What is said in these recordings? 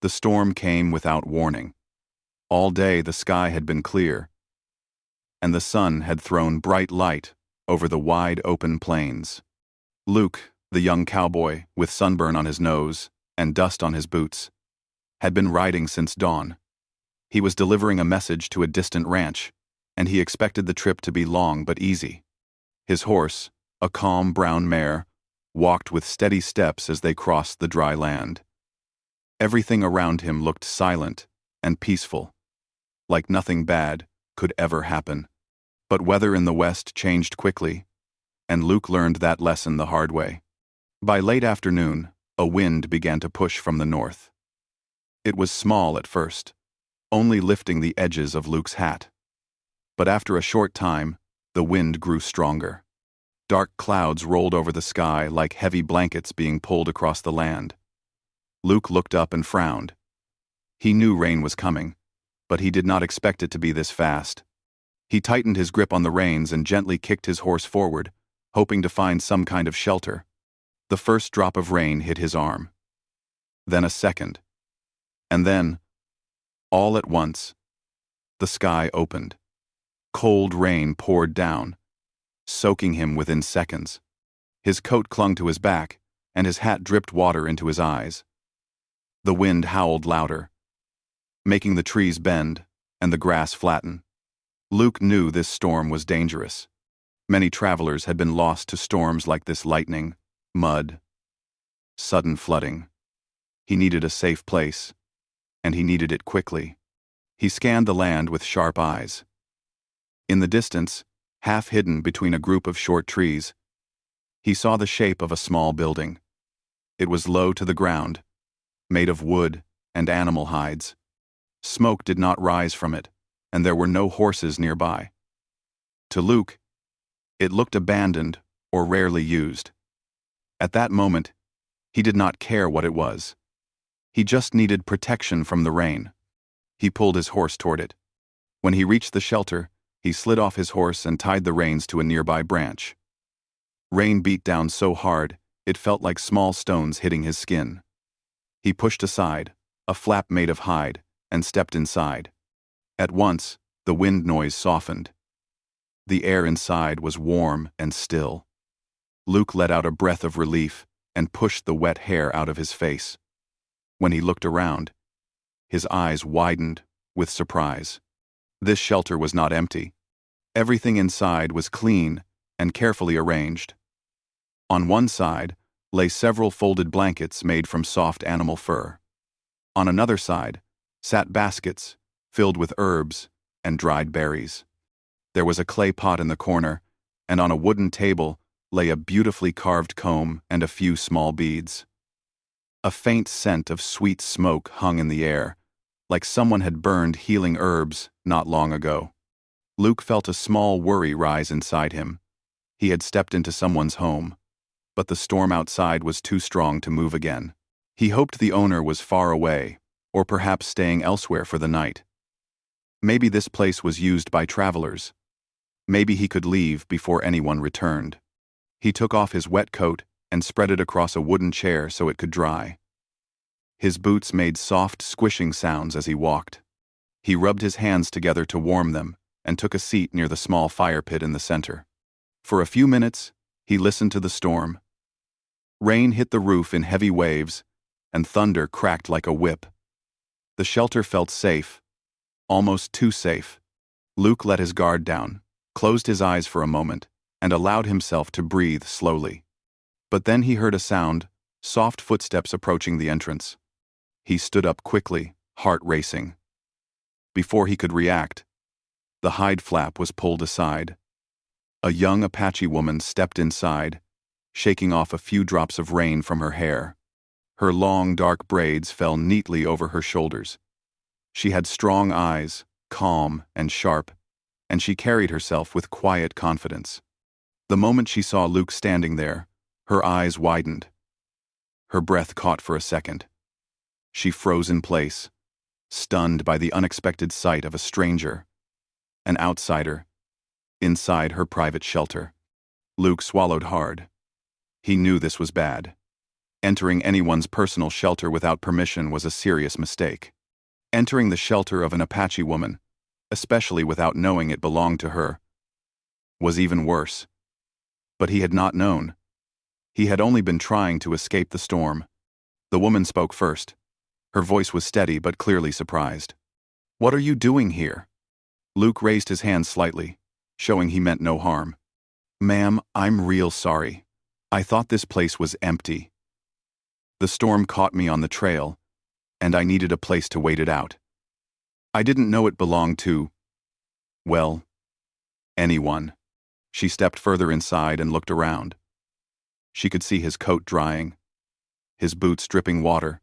The storm came without warning. All day the sky had been clear, and the sun had thrown bright light over the wide open plains. Luke, the young cowboy, with sunburn on his nose and dust on his boots, had been riding since dawn. He was delivering a message to a distant ranch, and he expected the trip to be long but easy. His horse, a calm brown mare, walked with steady steps as they crossed the dry land. Everything around him looked silent and peaceful, like nothing bad could ever happen. But weather in the west changed quickly, and Luke learned that lesson the hard way. By late afternoon, a wind began to push from the north. It was small at first, only lifting the edges of Luke's hat. But after a short time, the wind grew stronger. Dark clouds rolled over the sky like heavy blankets being pulled across the land. Luke looked up and frowned. He knew rain was coming, but he did not expect it to be this fast. He tightened his grip on the reins and gently kicked his horse forward, hoping to find some kind of shelter. The first drop of rain hit his arm. Then a second. And then, all at once, the sky opened. Cold rain poured down, soaking him within seconds. His coat clung to his back, and his hat dripped water into his eyes. The wind howled louder, making the trees bend and the grass flatten. Luke knew this storm was dangerous. Many travelers had been lost to storms like this: lightning, mud, sudden flooding. He needed a safe place, and he needed it quickly. He scanned the land with sharp eyes. In the distance, half hidden between a group of short trees, he saw the shape of a small building. It was low to the ground, made of wood and animal hides. Smoke did not rise from it, and there were no horses nearby. To Luke, it looked abandoned or rarely used. At that moment, he did not care what it was. He just needed protection from the rain. He pulled his horse toward it. When he reached the shelter, he slid off his horse and tied the reins to a nearby branch. Rain beat down so hard, it felt like small stones hitting his skin. He pushed aside a flap made of hide and stepped inside. At once, the wind noise softened. The air inside was warm and still. Luke let out a breath of relief and pushed the wet hair out of his face. When he looked around, his eyes widened with surprise. This shelter was not empty. Everything inside was clean and carefully arranged. On one side lay several folded blankets made from soft animal fur. On another side sat baskets filled with herbs and dried berries. There was a clay pot in the corner, and on a wooden table lay a beautifully carved comb and a few small beads. A faint scent of sweet smoke hung in the air, like someone had burned healing herbs not long ago. Luke felt a small worry rise inside him. He had stepped into someone's home, but the storm outside was too strong to move again. He hoped the owner was far away, or perhaps staying elsewhere for the night. Maybe this place was used by travelers. Maybe he could leave before anyone returned. He took off his wet coat and spread it across a wooden chair so it could dry. His boots made soft, squishing sounds as he walked. He rubbed his hands together to warm them and took a seat near the small fire pit in the center. For a few minutes, he listened to the storm. Rain hit the roof in heavy waves, and thunder cracked like a whip. The shelter felt safe, almost too safe. Luke let his guard down, closed his eyes for a moment, and allowed himself to breathe slowly. But then he heard a sound, soft footsteps approaching the entrance. He stood up quickly, heart racing. Before he could react, the hide flap was pulled aside. A young Apache woman stepped inside, shaking off a few drops of rain from her hair. Her long, dark braids fell neatly over her shoulders. She had strong eyes, calm and sharp, and she carried herself with quiet confidence. The moment she saw Luke standing there, her eyes widened. Her breath caught for a second. She froze in place, stunned by the unexpected sight of a stranger, an outsider, inside her private shelter. Luke swallowed hard. He knew this was bad. Entering anyone's personal shelter without permission was a serious mistake. Entering the shelter of an Apache woman, especially without knowing it belonged to her, was even worse. But he had not known. He had only been trying to escape the storm. The woman spoke first. Her voice was steady but clearly surprised. "What are you doing here?" Luke raised his hand slightly, showing he meant no harm. "Ma'am, I'm real sorry. I thought this place was empty. The storm caught me on the trail, and I needed a place to wait it out. I didn't know it belonged to, well, anyone." She stepped further inside and looked around. She could see his coat drying, his boots dripping water,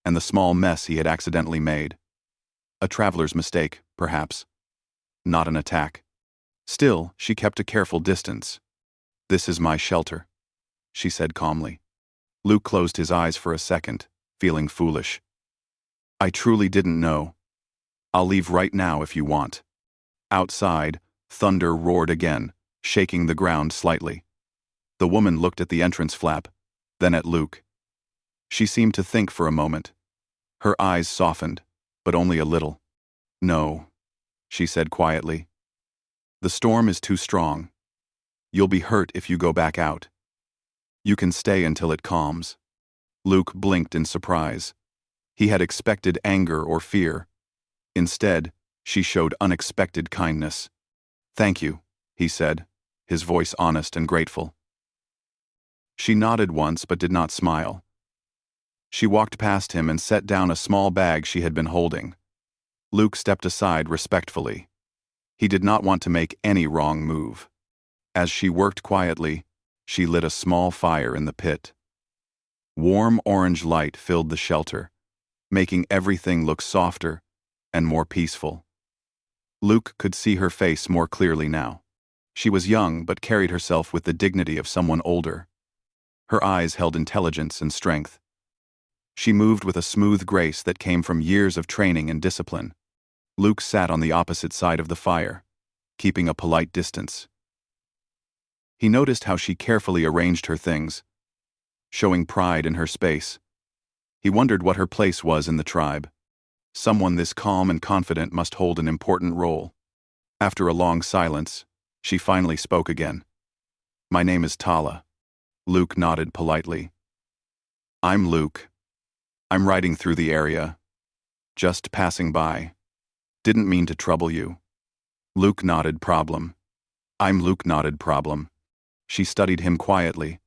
and the small mess he had accidentally made. A traveler's mistake, perhaps. Not an attack. Still, she kept a careful distance. "This is my shelter," she said calmly. Luke closed his eyes for a second, feeling foolish. "I truly didn't know. I'll leave right now if you want." Outside, thunder roared again, shaking the ground slightly. The woman looked at the entrance flap, then at Luke. She seemed to think for a moment. Her eyes softened, but only a little. "No," she said quietly. "The storm is too strong. You'll be hurt if you go back out. You can stay until it calms." Luke blinked in surprise. He had expected anger or fear. Instead, she showed unexpected kindness. "Thank you," he said, his voice honest and grateful. She nodded once but did not smile. She walked past him and set down a small bag she had been holding. Luke stepped aside respectfully. He did not want to make any wrong move. As she worked quietly, she lit a small fire in the pit. Warm orange light filled the shelter, making everything look softer and more peaceful. Luke could see her face more clearly now. She was young but carried herself with the dignity of someone older. Her eyes held intelligence and strength. She moved with a smooth grace that came from years of training and discipline. Luke sat on the opposite side of the fire, keeping a polite distance. He noticed how she carefully arranged her things, showing pride in her space. He wondered what her place was in the tribe. Someone this calm and confident must hold an important role. After a long silence, she finally spoke again. "My name is Tala." Luke nodded politely. "I'm Luke. I'm riding through the area. Just passing by. Didn't mean to trouble you." Luke nodded problem. "I'm Luke nodded problem." She studied him quietly,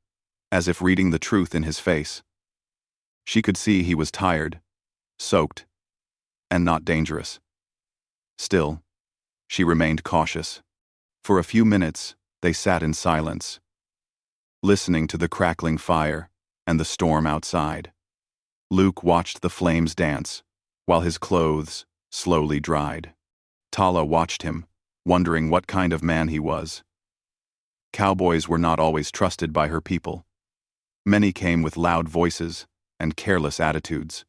as if reading the truth in his face. She could see he was tired, soaked, and not dangerous. Still, she remained cautious. For a few minutes, they sat in silence, listening to the crackling fire and the storm outside. Luke watched the flames dance, while his clothes slowly dried. Tala watched him, wondering what kind of man he was. Cowboys were not always trusted by her people. Many came with loud voices and careless attitudes.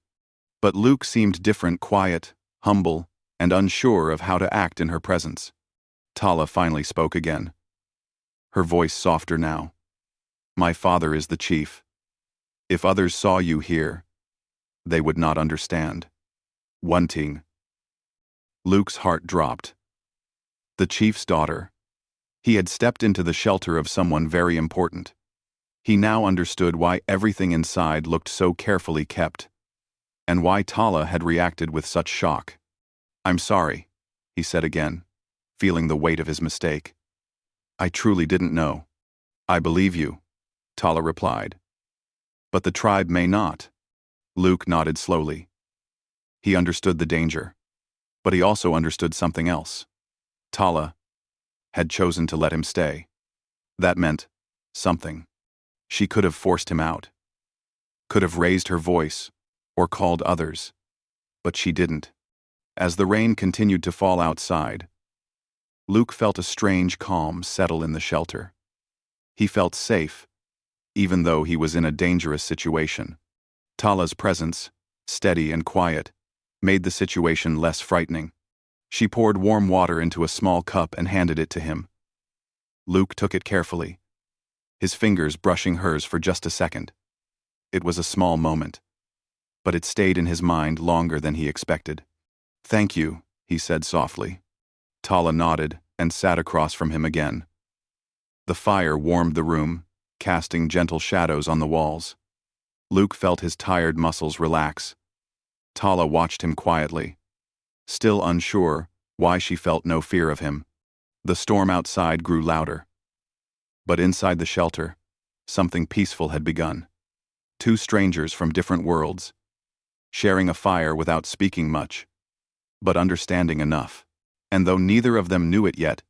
But Luke seemed different, quiet, humble, and unsure of how to act in her presence. Tala finally spoke again, her voice softer now. "My father is the chief. If others saw you here, they would not understand." Wanting. Luke's heart dropped. The chief's daughter. He had stepped into the shelter of someone very important. He now understood why everything inside looked so carefully kept, and why Tala had reacted with such shock. "I'm sorry," he said again, feeling the weight of his mistake. "I truly didn't know." "I believe you," Tala replied. "But the tribe may not." Luke nodded slowly. He understood the danger, but he also understood something else. Tala had chosen to let him stay. That meant something. She could have forced him out, could have raised her voice, or called others. But she didn't. As the rain continued to fall outside, Luke felt a strange calm settle in the shelter. He felt safe, even though he was in a dangerous situation. Tala's presence, steady and quiet, made the situation less frightening. She poured warm water into a small cup and handed it to him. Luke took it carefully, his fingers brushing hers for just a second. It was a small moment, but it stayed in his mind longer than he expected. "Thank you," he said softly. Tala nodded and sat across from him again. The fire warmed the room, casting gentle shadows on the walls. Luke felt his tired muscles relax. Tala watched him quietly, still unsure why she felt no fear of him. The storm outside grew louder. But inside the shelter, something peaceful had begun. Two strangers from different worlds, sharing a fire without speaking much, but understanding enough. And though neither of them knew it yet,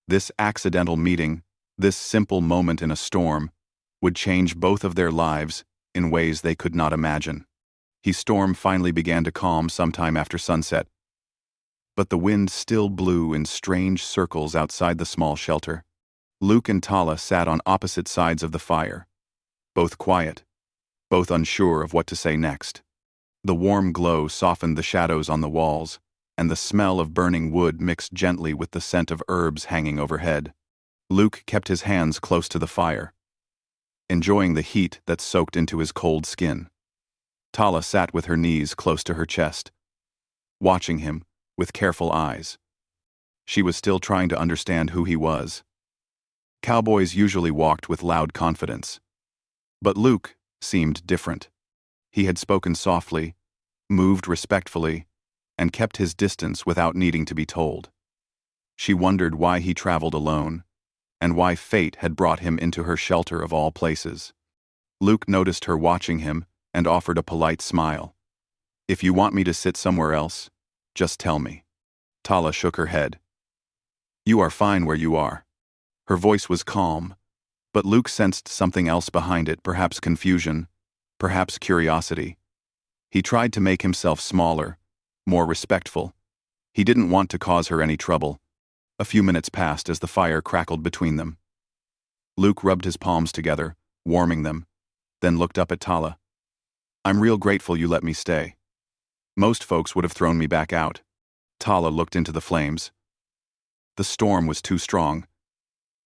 this accidental meeting, this simple moment in a storm, would change both of their lives in ways they could not imagine. The storm finally began to calm sometime after sunset, but the wind still blew in strange circles outside the small shelter. Luke and Tala sat on opposite sides of the fire, both quiet, both unsure of what to say next. The warm glow softened the shadows on the walls, and the smell of burning wood mixed gently with the scent of herbs hanging overhead. Luke kept his hands close to the fire, enjoying the heat that soaked into his cold skin. Tala sat with her knees close to her chest, watching him with careful eyes. She was still trying to understand who he was. Cowboys usually walked with loud confidence, but Luke seemed different. He had spoken softly, moved respectfully, and kept his distance without needing to be told. She wondered why he traveled alone, and why fate had brought him into her shelter of all places. Luke noticed her watching him and offered a polite smile. "If you want me to sit somewhere else, just tell me." Tala shook her head. "You are fine where you are." Her voice was calm, but Luke sensed something else behind it, perhaps confusion, perhaps curiosity. He tried to make himself smaller, more respectful. He didn't want to cause her any trouble. A few minutes passed as the fire crackled between them. Luke rubbed his palms together, warming them, then looked up at Tala. "I'm real grateful you let me stay. Most folks would have thrown me back out." Tala looked into the flames. "The storm was too strong.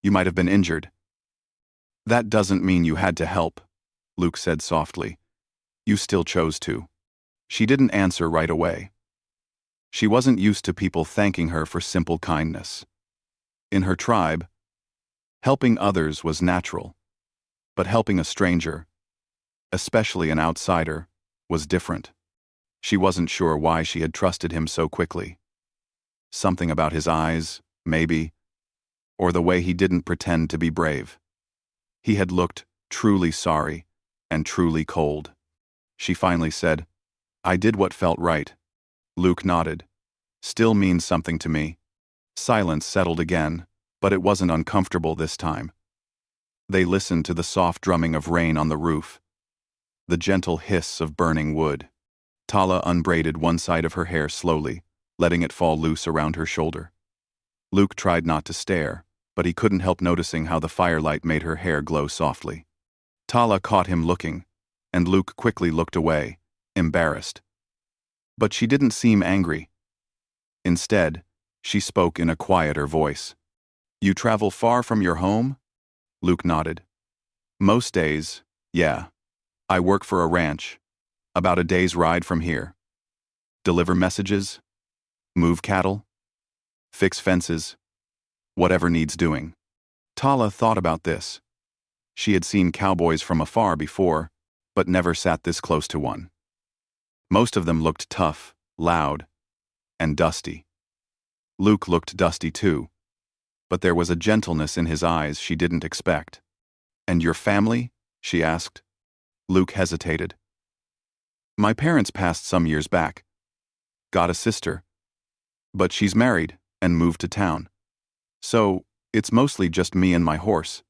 You might have been injured." "That doesn't mean you had to help," Luke said softly. "You still chose to." She didn't answer right away. She wasn't used to people thanking her for simple kindness. In her tribe, helping others was natural, but helping a stranger, especially an outsider, was different. She wasn't sure why she had trusted him so quickly. Something about his eyes, maybe, or the way he didn't pretend to be brave. He had looked truly sorry and truly cold. She finally said, "I did what felt right." Luke nodded. "Still means something to me." Silence settled again, but it wasn't uncomfortable this time. They listened to the soft drumming of rain on the roof, the gentle hiss of burning wood. Tala unbraided one side of her hair slowly, letting it fall loose around her shoulder. Luke tried not to stare, but he couldn't help noticing how the firelight made her hair glow softly. Tala caught him looking, and Luke quickly looked away, embarrassed. But she didn't seem angry. Instead, she spoke in a quieter voice. "You travel far from your home?" Luke nodded. "Most days, yeah. I work for a ranch, about a day's ride from here. Deliver messages, move cattle, fix fences, whatever needs doing." Tala thought about this. She had seen cowboys from afar before, but never sat this close to one. Most of them looked tough, loud, and dusty. Luke looked dusty too, but there was a gentleness in his eyes she didn't expect. "And your family?" she asked. Luke hesitated. "My parents passed some years back. Got a sister, but she's married and moved to town. So, it's mostly just me and my horse."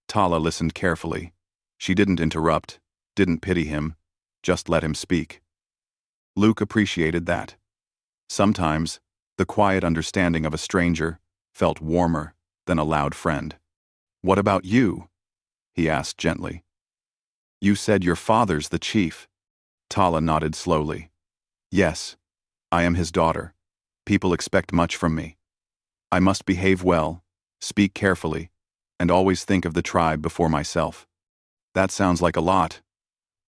Tala listened carefully. She didn't interrupt, didn't pity him, just let him speak. Luke appreciated that. Sometimes, the quiet understanding of a stranger felt warmer than a loud friend. "What about you?" he asked gently. "You said your father's the chief." Tala nodded slowly. "Yes, I am his daughter. People expect much from me. I must behave well, speak carefully, and always think of the tribe before myself." "That sounds like a lot,"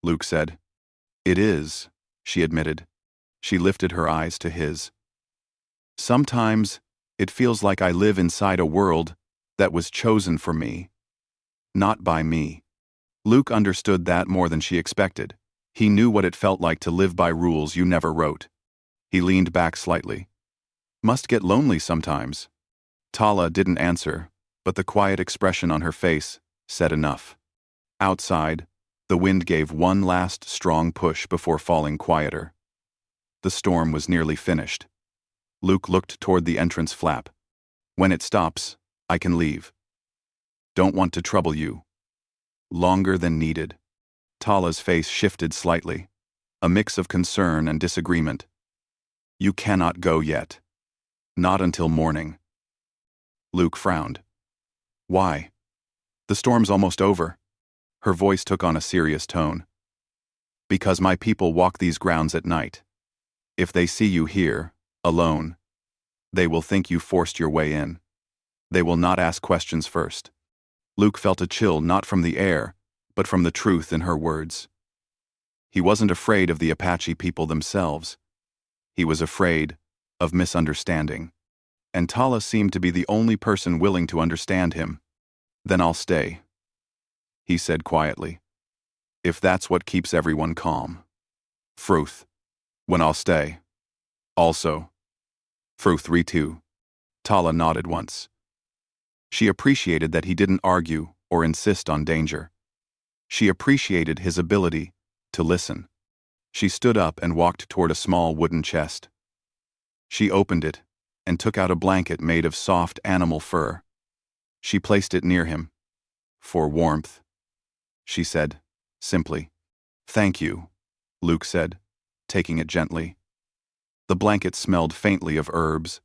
Luke said. It is, she admitted. She lifted her eyes to his. Sometimes, it feels like I live inside a world that was chosen for me, not by me. Luke understood that more than she expected. He knew what it felt like to live by rules you never wrote. He leaned back slightly. Must get lonely sometimes. Tala didn't answer, but the quiet expression on her face said enough. Outside, the wind gave one last strong push before falling quieter. The storm was nearly finished. Luke looked toward the entrance flap. When it stops, I can leave. Don't want to trouble you. Longer than needed. Tala's face shifted slightly, a mix of concern and disagreement. You cannot go yet. Not until morning. Luke frowned. Why? The storm's almost over. Her voice took on a serious tone. Because my people walk these grounds at night. If they see you here, alone, they will think you forced your way in. They will not ask questions first. Luke felt a chill not from the air, but from the truth in her words. He wasn't afraid of the Apache people themselves. He was afraid of misunderstanding. And Tala seemed to be the only person willing to understand him. Then I'll stay, he said quietly. If that's what keeps everyone calm. Fruth. When I'll stay. Also. Fruth 3-2. Tala nodded once. She appreciated that he didn't argue or insist on danger. She appreciated his ability to listen. She stood up and walked toward a small wooden chest. She opened it and took out a blanket made of soft animal fur. She placed it near him. For warmth, she said, simply. Thank you, Luke said, taking it gently. The blanket smelled faintly of herbs.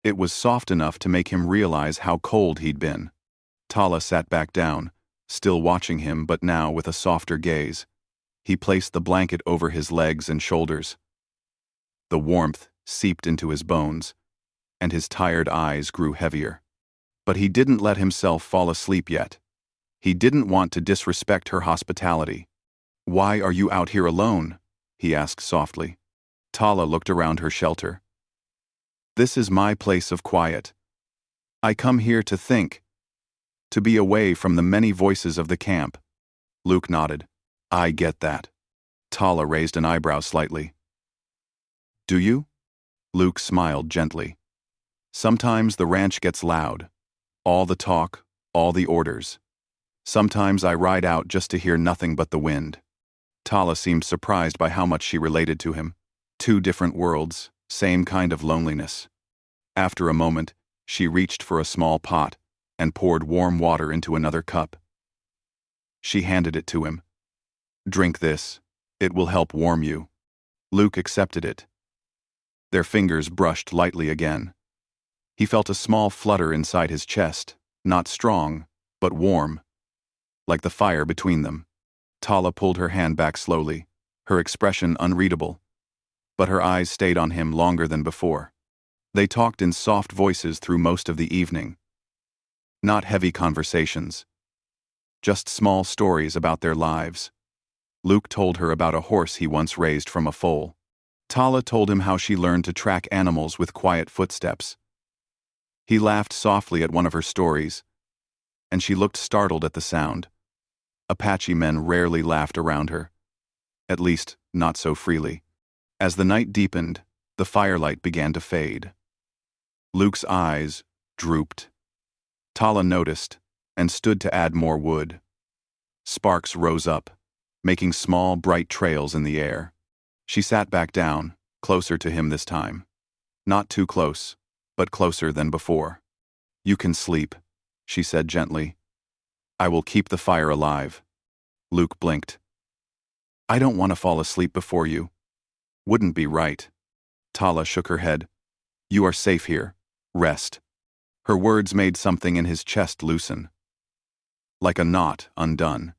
It was soft enough to make him realize how cold he'd been. Tala sat back down, still watching him but now with a softer gaze. He placed the blanket over his legs and shoulders. The warmth seeped into his bones, and his tired eyes grew heavier. But he didn't let himself fall asleep yet. He didn't want to disrespect her hospitality. Why are you out here alone? He asked softly. Tala looked around her shelter. This is my place of quiet. I come here to think, to be away from the many voices of the camp. Luke nodded. I get that. Tala raised an eyebrow slightly. Do you? Luke smiled gently. Sometimes the ranch gets loud. All the talk, all the orders. Sometimes I ride out just to hear nothing but the wind. Tala seemed surprised by how much she related to him. Two different worlds, same kind of loneliness. After a moment, she reached for a small pot and poured warm water into another cup. She handed it to him. Drink this. It will help warm you. Luke accepted it. Their fingers brushed lightly again. He felt a small flutter inside his chest, not strong, but warm, like the fire between them. Tala pulled her hand back slowly, her expression unreadable, but her eyes stayed on him longer than before. They talked in soft voices through most of the evening. Not heavy conversations, just small stories about their lives. Luke told her about a horse he once raised from a foal. Tala told him how she learned to track animals with quiet footsteps. He laughed softly at one of her stories, and she looked startled at the sound. Apache men rarely laughed around her. At least, not so freely. As the night deepened, the firelight began to fade. Luke's eyes drooped. Tala noticed and stood to add more wood. Sparks rose up, making small, bright trails in the air. She sat back down, closer to him this time. Not too close, but closer than before. You can sleep, she said gently. I will keep the fire alive. Luke blinked. I don't want to fall asleep before you. Wouldn't be right. Tala shook her head. You are safe here. Rest. Her words made something in his chest loosen. Like a knot undone.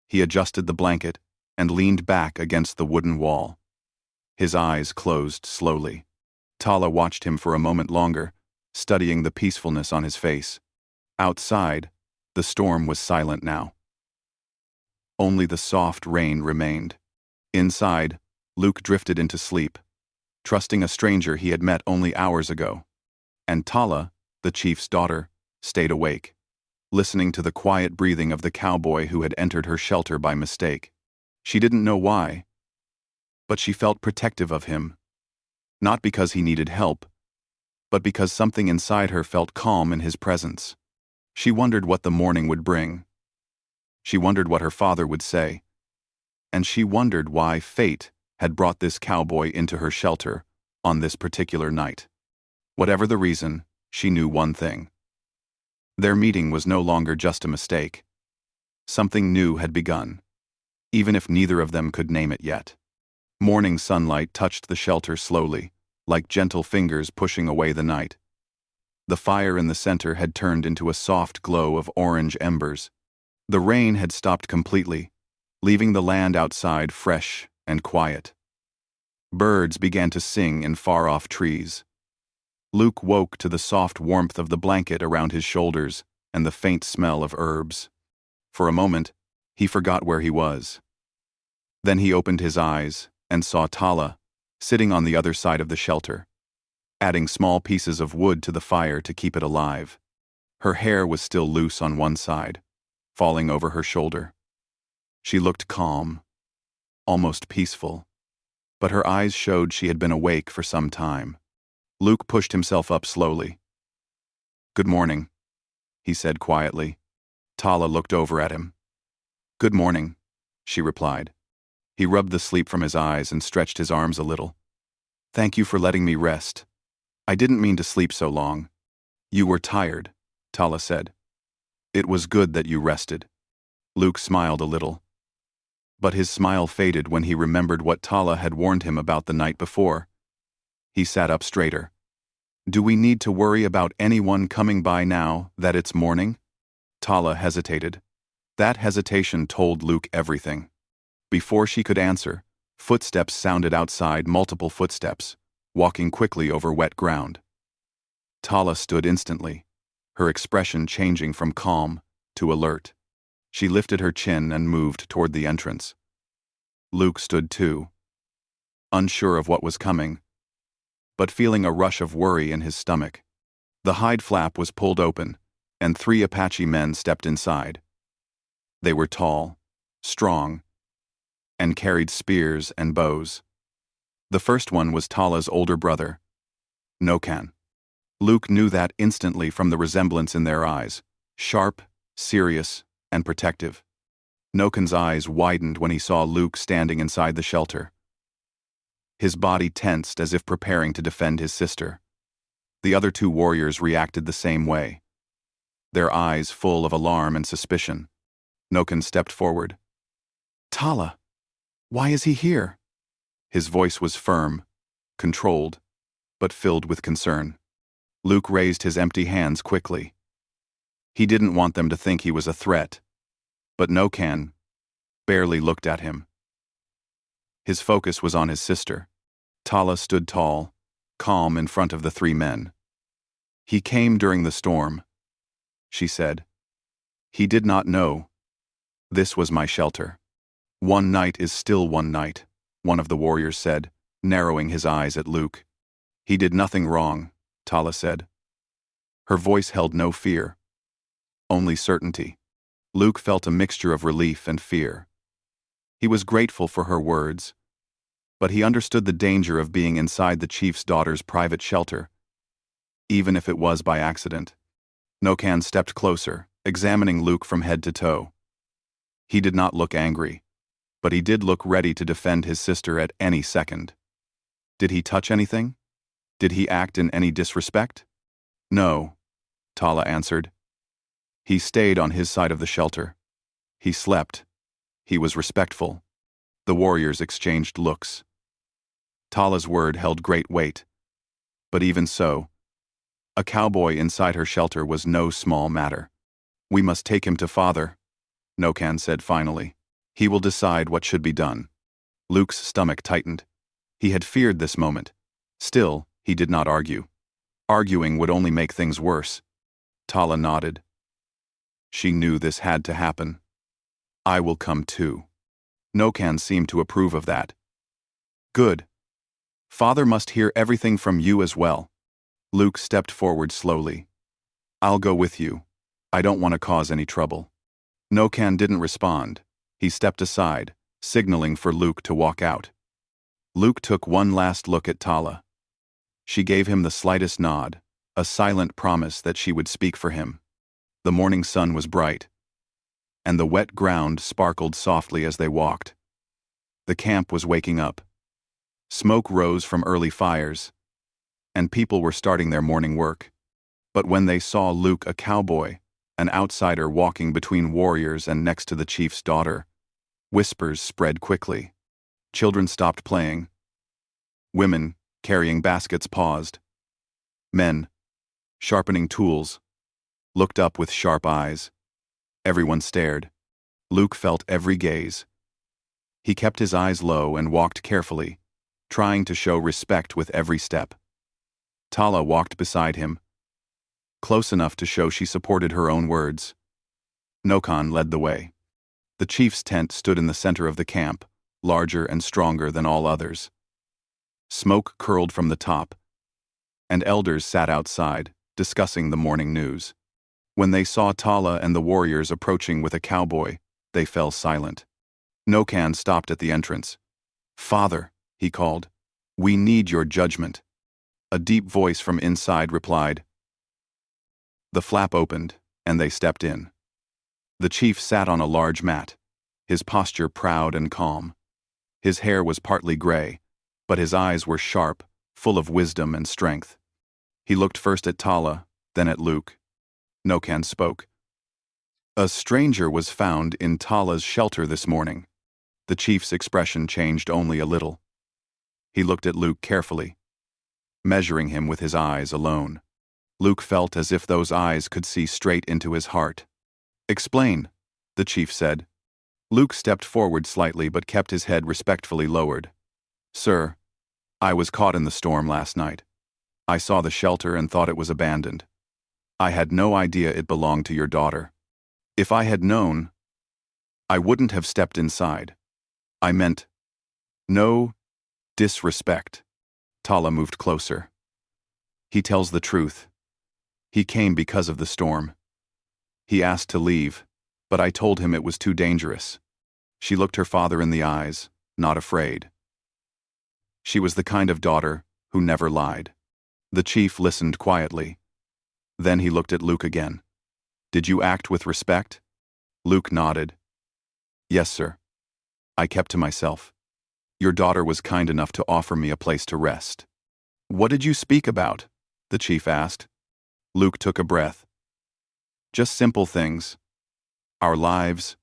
He adjusted the blanket and leaned back against the wooden wall. His eyes closed slowly. Tala watched him for a moment longer, studying the peacefulness on his face. Outside, the storm was silent now. Only the soft rain remained. Inside, Luke drifted into sleep, trusting a stranger he had met only hours ago. And Tala, the chief's daughter, stayed awake, listening to the quiet breathing of the cowboy who had entered her shelter by mistake. She didn't know why, but she felt protective of him, not because he needed help, but because something inside her felt calm in his presence. She wondered what the morning would bring. She wondered what her father would say. And she wondered why fate had brought this cowboy into her shelter on this particular night. Whatever the reason, she knew one thing. Their meeting was no longer just a mistake. Something new had begun, even if neither of them could name it yet. Morning sunlight touched the shelter slowly, like gentle fingers pushing away the night. The fire in the center had turned into a soft glow of orange embers. The rain had stopped completely, leaving the land outside fresh and quiet. Birds began to sing in far-off trees. Luke woke to the soft warmth of the blanket around his shoulders and the faint smell of herbs. For a moment, he forgot where he was. Then he opened his eyes and saw Tala, sitting on the other side of the shelter, adding small pieces of wood to the fire to keep it alive. Her hair was still loose on one side, falling over her shoulder. She looked calm, almost peaceful, but her eyes showed she had been awake for some time. Luke pushed himself up slowly. "Good morning," he said quietly. Tala looked over at him. "Good morning," she replied. He rubbed the sleep from his eyes and stretched his arms a little. "Thank you for letting me rest. I didn't mean to sleep so long." "You were tired," Tala said. "It was good that you rested." Luke smiled a little. But his smile faded when he remembered what Tala had warned him about the night before. He sat up straighter. "Do we need to worry about anyone coming by now that it's morning?" Tala hesitated. That hesitation told Luke everything. Before she could answer, footsteps sounded outside, multiple footsteps, walking quickly over wet ground. Tala stood instantly, her expression changing from calm to alert. She lifted her chin and moved toward the entrance. Luke stood too, unsure of what was coming, but feeling a rush of worry in his stomach. The hide flap was pulled open, and 3 Apache men stepped inside. They were tall, strong, and carried spears and bows. The first one was Tala's older brother, Nokan. Luke knew that instantly from the resemblance in their eyes, sharp, serious, and protective. Nokan's eyes widened when he saw Luke standing inside the shelter. His body tensed as if preparing to defend his sister. The other 2 warriors reacted the same way, their eyes full of alarm and suspicion. Nokan stepped forward. "Tala, why is he here?" His voice was firm, controlled, but filled with concern. Luke raised his empty hands quickly. He didn't want them to think he was a threat, but Nokan barely looked at him. His focus was on his sister. Tala stood tall, calm in front of the 3 men. "He came during the storm," she said. "He did not know. This was my shelter." "One night is still one night," one of the warriors said, narrowing his eyes at Luke. "He did nothing wrong," Tala said. Her voice held no fear, only certainty. Luke felt a mixture of relief and fear. He was grateful for her words, but he understood the danger of being inside the chief's daughter's private shelter, even if it was by accident. Nokan stepped closer, examining Luke from head to toe. He did not look angry, but he did look ready to defend his sister at any second. Did he touch anything? Did he act in any disrespect? "No," Tala answered. "He stayed on his side of the shelter. He slept. He was respectful." The warriors exchanged looks. Tala's word held great weight. But even so, a cowboy inside her shelter was no small matter. "We must take him to father," Nokan said finally. "He will decide what should be done." Luke's stomach tightened. He had feared this moment. Still, he did not argue. Arguing would only make things worse. Tala nodded. She knew this had to happen. I will come too. Nokan seemed to approve of that. Good. Father must hear everything from you as well. Luke stepped forward slowly. I'll go with you. I don't want to cause any trouble. Nokan didn't respond. He stepped aside, signaling for Luke to walk out. Luke took one last look at Tala. She gave him the slightest nod, a silent promise that she would speak for him. The morning sun was bright, and the wet ground sparkled softly as they walked. The camp was waking up. Smoke rose from early fires, and people were starting their morning work. But when they saw Luke, a cowboy, an outsider walking between warriors and next to the chief's daughter, whispers spread quickly. Children stopped playing. Women, carrying baskets, paused. Men, sharpening tools, looked up with sharp eyes. Everyone stared. Luke felt every gaze. He kept his eyes low and walked carefully, trying to show respect with every step. Tala walked beside him, close enough to show she supported her own words. Nokan led the way. The chief's tent stood in the center of the camp, larger and stronger than all others. Smoke curled from the top, and elders sat outside, discussing the morning news. When they saw Tala and the warriors approaching with a cowboy, they fell silent. Nokan stopped at the entrance. Father, he called, we need your judgment. A deep voice from inside replied. The flap opened, and they stepped in. The chief sat on a large mat, his posture proud and calm. His hair was partly gray, but his eyes were sharp, full of wisdom and strength. He looked first at Tala, then at Luke. Nokan spoke. A stranger was found in Tala's shelter this morning. The chief's expression changed only a little. He looked at Luke carefully, measuring him with his eyes alone. Luke felt as if those eyes could see straight into his heart. Explain, the chief said. Luke stepped forward slightly but kept his head respectfully lowered. Sir, I was caught in the storm last night. I saw the shelter and thought it was abandoned. I had no idea it belonged to your daughter. If I had known, I wouldn't have stepped inside. I meant no disrespect. Tala moved closer. He tells the truth. He came because of the storm. He asked to leave, but I told him it was too dangerous. She looked her father in the eyes, not afraid. She was the kind of daughter who never lied. The chief listened quietly. Then he looked at Luke again. Did you act with respect? Luke nodded. Yes, sir. I kept to myself. Your daughter was kind enough to offer me a place to rest. What did you speak about? The chief asked. Luke took a breath. Just simple things. Our lives,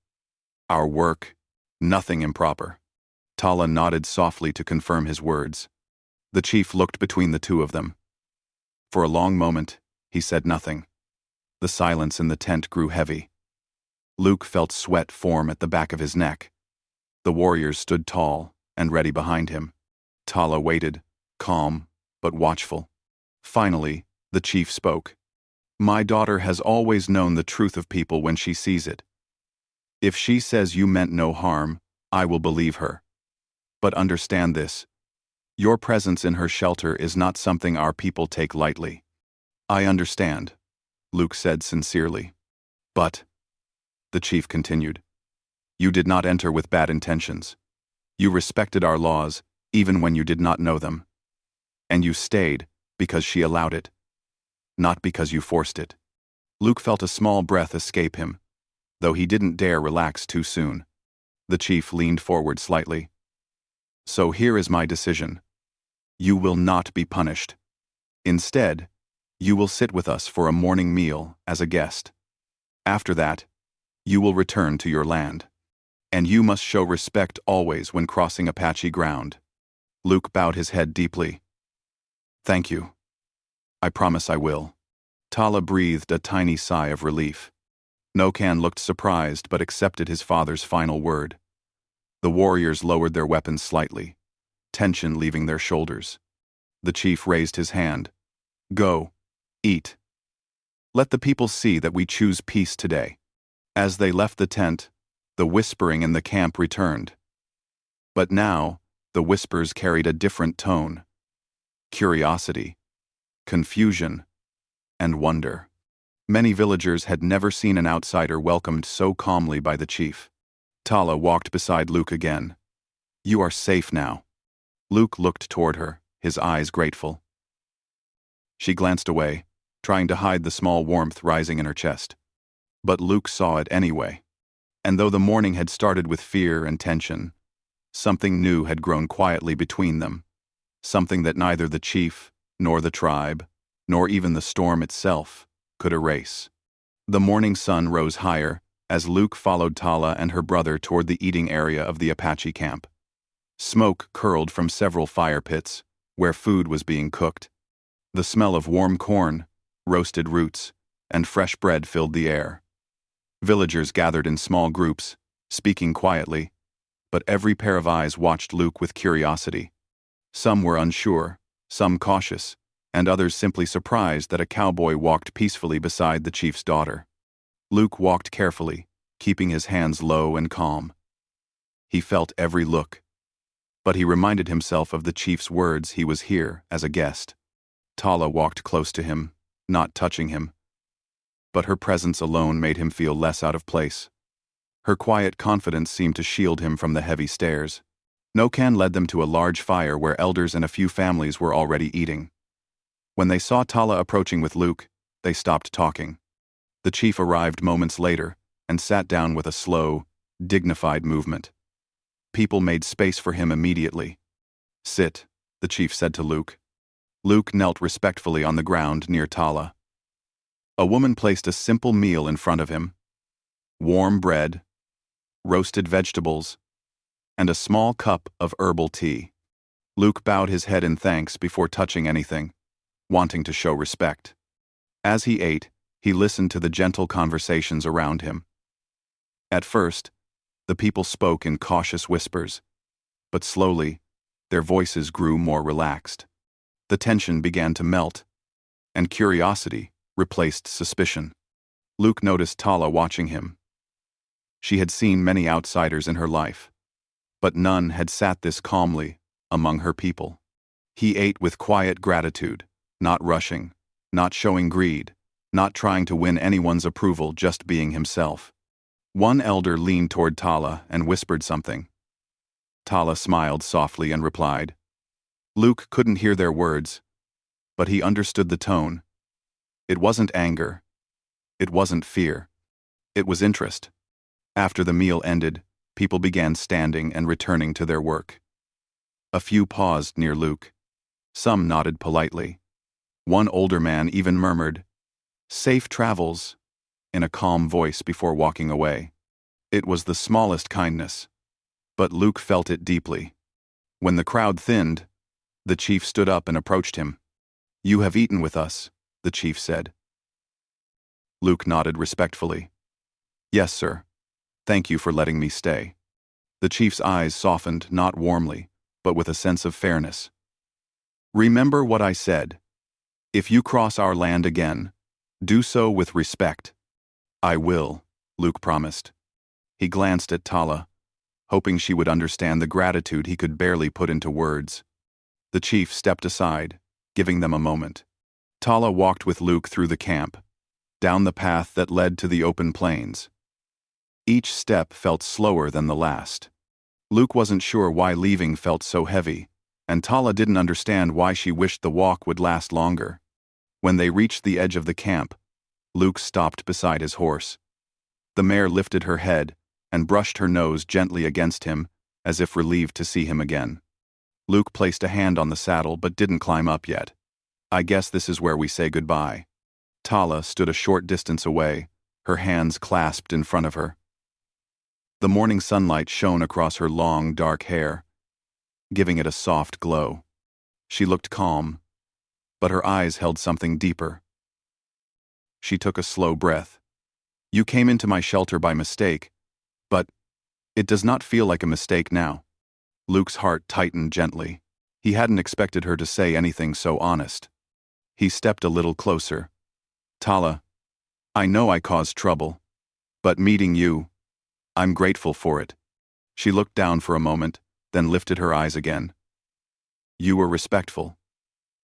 our work, nothing improper. Tala nodded softly to confirm his words. The chief looked between the two of them. For a long moment, he said nothing. The silence in the tent grew heavy. Luke felt sweat form at the back of his neck. The warriors stood tall and ready behind him. Tala waited, calm but watchful. Finally, the chief spoke. My daughter has always known the truth of people when she sees it. If she says you meant no harm, I will believe her. But understand this. Your presence in her shelter is not something our people take lightly. I understand, Luke said sincerely. But, the chief continued, you did not enter with bad intentions. You respected our laws, even when you did not know them. And you stayed because she allowed it, not because you forced it. Luke felt a small breath escape him, though he didn't dare relax too soon. The chief leaned forward slightly. So here is my decision. You will not be punished. Instead, you will sit with us for a morning meal as a guest. After that, you will return to your land. And you must show respect always when crossing Apache ground. Luke bowed his head deeply. Thank you. I promise I will. Tala breathed a tiny sigh of relief. Nokan looked surprised but accepted his father's final word. The warriors lowered their weapons slightly, tension leaving their shoulders. The chief raised his hand. Go, eat. Let the people see that we choose peace today. As they left the tent, The whispering in the camp returned. But now, the whispers carried a different tone: curiosity, confusion, and wonder. Many villagers had never seen an outsider welcomed so calmly by the chief. Tala walked beside Luke again. "You are safe now." Luke looked toward her, his eyes grateful. She glanced away, trying to hide the small warmth rising in her chest. But Luke saw it anyway. And though the morning had started with fear and tension, something new had grown quietly between them, something that neither the chief, nor the tribe, nor even the storm itself could erase. The morning sun rose higher as Luke followed Tala and her brother toward the eating area of the Apache camp. Smoke curled from several fire pits, where food was being cooked. The smell of warm corn, roasted roots, and fresh bread filled the air. Villagers gathered in small groups, speaking quietly, but every pair of eyes watched Luke with curiosity. Some were unsure, some cautious, and others simply surprised that a cowboy walked peacefully beside the chief's daughter. Luke walked carefully, keeping his hands low and calm. He felt every look, but he reminded himself of the chief's words: he was here as a guest. Tala walked close to him, not touching him, but her presence alone made him feel less out of place. Her quiet confidence seemed to shield him from the heavy stares. Nokan led them to a large fire where elders and a few families were already eating. When they saw Tala approaching with Luke, they stopped talking. The chief arrived moments later and sat down with a slow, dignified movement. People made space for him immediately. "Sit," the chief said to Luke. Luke knelt respectfully on the ground near Tala. A woman placed a simple meal in front of him: warm bread, roasted vegetables, and a small cup of herbal tea. Luke bowed his head in thanks before touching anything, wanting to show respect. As he ate, he listened to the gentle conversations around him. At first, the people spoke in cautious whispers, but slowly, their voices grew more relaxed. The tension began to melt, and curiosity replaced suspicion. Luke noticed Tala watching him. She had seen many outsiders in her life, but none had sat this calmly among her people. He ate with quiet gratitude, not rushing, not showing greed, not trying to win anyone's approval, just being himself. One elder leaned toward Tala and whispered something. Tala smiled softly and replied. Luke couldn't hear their words, but he understood the tone. It wasn't anger. It wasn't fear. It was interest. After the meal ended, people began standing and returning to their work. A few paused near Luke. Some nodded politely. One older man even murmured, "Safe travels," in a calm voice before walking away. It was the smallest kindness, but Luke felt it deeply. When the crowd thinned, the chief stood up and approached him. "You have eaten with us," the chief said. Luke nodded respectfully. "Yes, sir. Thank you for letting me stay." The chief's eyes softened, not warmly, but with a sense of fairness. "Remember what I said. If you cross our land again, do so with respect." "I will," Luke promised. He glanced at Tala, hoping she would understand the gratitude he could barely put into words. The chief stepped aside, giving them a moment. Tala walked with Luke through the camp, down the path that led to the open plains. Each step felt slower than the last. Luke wasn't sure why leaving felt so heavy, and Tala didn't understand why she wished the walk would last longer. When they reached the edge of the camp, Luke stopped beside his horse. The mare lifted her head and brushed her nose gently against him, as if relieved to see him again. Luke placed a hand on the saddle but didn't climb up yet. "I guess this is where we say goodbye." Tala stood a short distance away, her hands clasped in front of her. The morning sunlight shone across her long, dark hair, giving it a soft glow. She looked calm, but her eyes held something deeper. She took a slow breath. "You came into my shelter by mistake, but it does not feel like a mistake now." Luke's heart tightened gently. He hadn't expected her to say anything so honest. He stepped a little closer. "Tala, I know I caused trouble, but meeting you, I'm grateful for it. She looked down for a moment, then lifted her eyes again. You were respectful.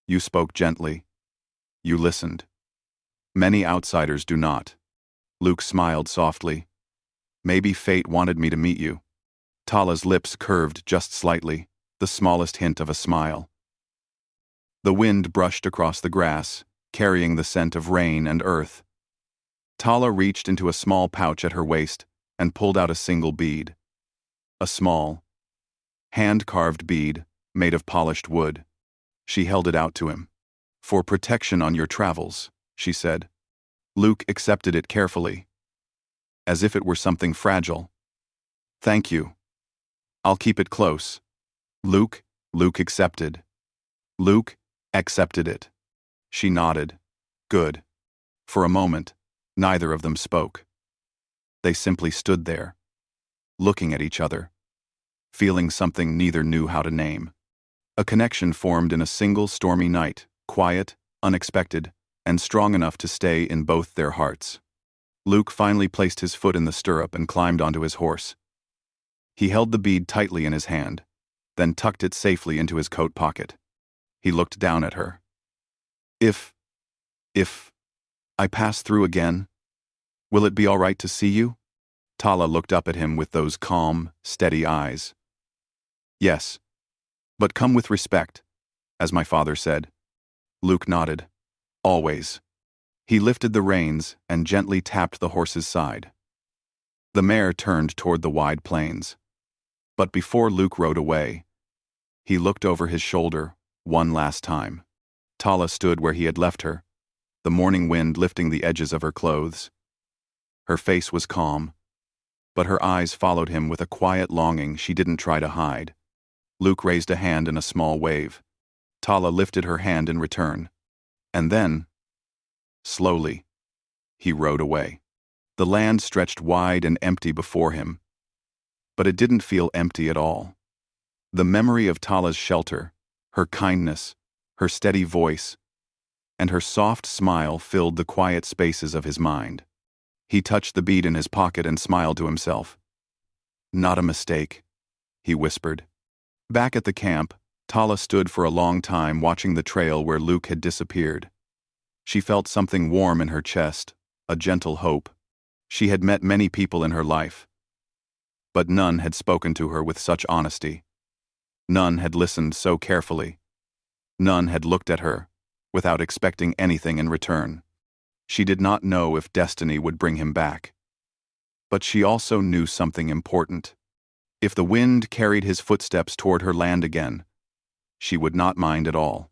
You spoke gently. You listened. Many outsiders do not. Luke smiled softly. Maybe fate wanted me to meet you. Tala's lips curved just slightly, the smallest hint of a smile. The wind brushed across the grass, carrying the scent of rain and earth. Tala reached into a small pouch at her waist and pulled out a single bead. A small, hand-carved bead made of polished wood. She held it out to him. For protection on your travels, she said. Luke accepted it carefully, as if it were something fragile. Thank you. I'll keep it close. Luke accepted. Luke accepted it. She nodded. Good. For a moment, neither of them spoke. They simply stood there, looking at each other, feeling something neither knew how to name. A connection formed in a single stormy night, quiet, unexpected, and strong enough to stay in both their hearts. Luke finally placed his foot in the stirrup and climbed onto his horse. He held the bead tightly in his hand, then tucked it safely into his coat pocket. He looked down at her. If I pass through again, will it be all right to see you? Tala looked up at him with those calm, steady eyes. Yes, but come with respect, as my father said. Luke nodded. Always. He lifted the reins and gently tapped the horse's side. The mare turned toward the wide plains. But before Luke rode away, he looked over his shoulder one last time. Tala stood where he had left her, the morning wind lifting the edges of her clothes. Her face was calm, but her eyes followed him with a quiet longing she didn't try to hide. Luke raised a hand in a small wave. Tala lifted her hand in return. And then, slowly, he rode away. The land stretched wide and empty before him, but it didn't feel empty at all. The memory of Tala's shelter, her kindness, her steady voice, and her soft smile filled the quiet spaces of his mind. He touched the bead in his pocket and smiled to himself. Not a mistake, he whispered. Back at the camp, Tala stood for a long time watching the trail where Luke had disappeared. She felt something warm in her chest, a gentle hope. She had met many people in her life, but none had spoken to her with such honesty. None had listened so carefully. None had looked at her, without expecting anything in return. She did not know if destiny would bring him back. But she also knew something important. If the wind carried his footsteps toward her land again, she would not mind at all.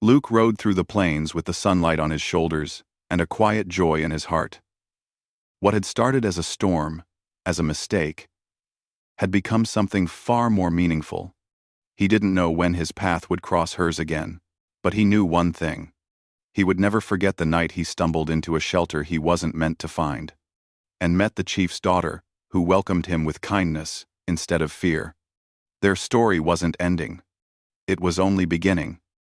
Luke rode through the plains with the sunlight on his shoulders and a quiet joy in his heart. What had started as a storm, as a mistake, had become something far more meaningful. He didn't know when his path would cross hers again, but he knew one thing. He would never forget the night he stumbled into a shelter he wasn't meant to find, and met the chief's daughter, who welcomed him with kindness instead of fear. Their story wasn't ending. It was only beginning.